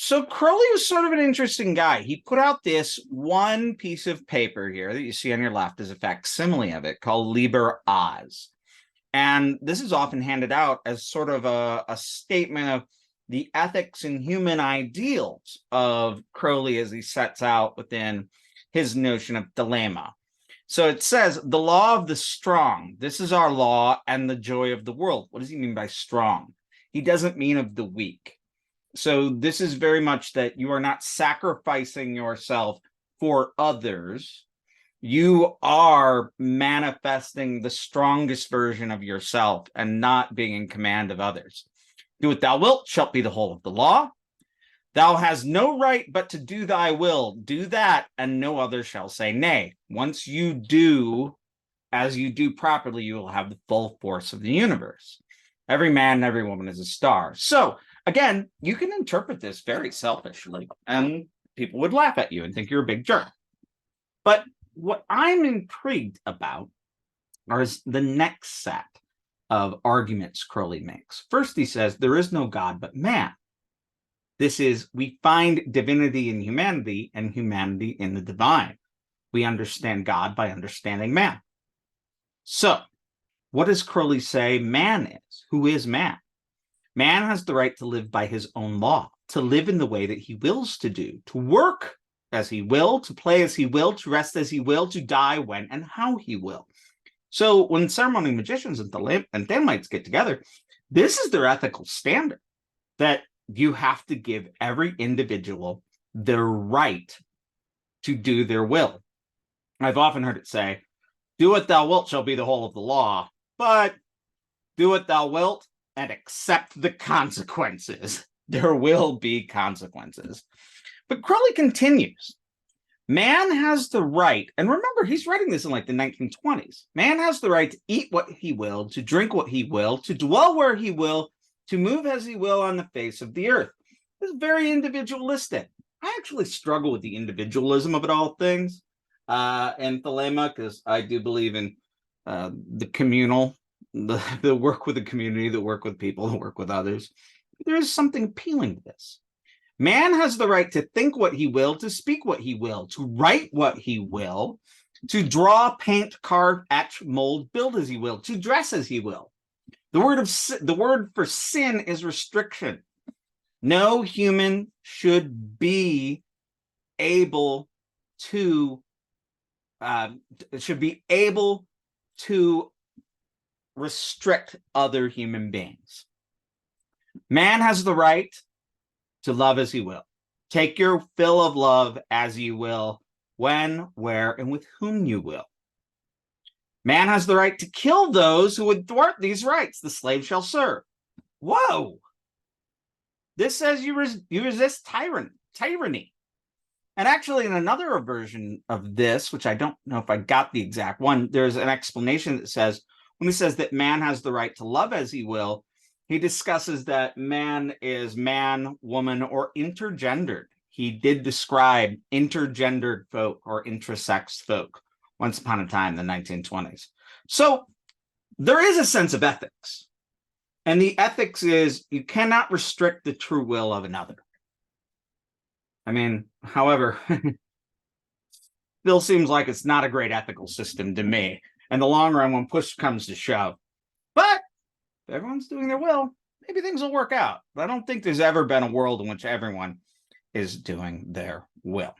So Crowley was sort of an interesting guy. He put out this one piece of paper here that you see on your left as a facsimile of it called Liber Oz. And this is often handed out as sort of a statement of the ethics and human ideals of Crowley as he sets out within his notion of dilemma. So it says, the law of the strong. This is our law and the joy of the world. What does he mean by strong? He doesn't mean of the weak. So this is very much that you are not sacrificing yourself for others. You are manifesting the strongest version of yourself and not being in command of others. Do what thou wilt shalt be the whole of the law. Thou hast no right but to do thy will. Do that, and no other shall say nay. Once you do as you do properly, you will have the full force of the universe. Every man and every woman is a star. So again, you can interpret this very selfishly, and people would laugh at you and think you're a big jerk. But what I'm intrigued about is the next set of arguments Crowley makes. First, he says, there is no God but man. This is, we find divinity in humanity and humanity in the divine. We understand God by understanding man. So, what does Crowley say man is? Who is man? Man has the right to live by his own law, to live in the way that he wills to do, to work as he will, to play as he will, to rest as he will, to die when and how he will. So when ceremonial magicians and Thelemites get together, this is their ethical standard, that you have to give every individual their right to do their will. I've often heard it say, do what thou wilt shall be the whole of the law, but do what thou wilt and accept the consequences. There will be consequences. But Crowley continues. Man has the right, and remember, he's writing this in like the 1920s. Man has the right to eat what he will, to drink what he will, to dwell where he will, to move as he will on the face of the earth. It's very individualistic. I actually struggle with the individualism of it all things and Thelema, because I do believe in the communal, the work with the community, the work with people, the work with others. There is something appealing to this. Man has the right to think what he will, to speak what he will, to write what he will, to draw, paint, carve, etch, mold, build as he will, to dress as he will. The word for sin is restriction. No human should be able to restrict other human beings. Man has the right to love as he will. Take your fill of love as you will, when, where, and with whom you will. Man has the right to kill those who would thwart these rights. The slave shall serve. Whoa! This says you resist tyranny. And actually, in another version of this, which I don't know if I got the exact one, there's an explanation that says, when he says that man has the right to love as he will, he discusses that man is man, woman, or intergendered. He did describe intergendered folk or intersex folk once upon a time in the 1920s. So there is a sense of ethics. And the ethics is you cannot restrict the true will of another. I mean, however, still seems like it's not a great ethical system to me. In the long run, when push comes to shove. But if everyone's doing their will, maybe things will work out. But I don't think there's ever been a world in which everyone is doing their will.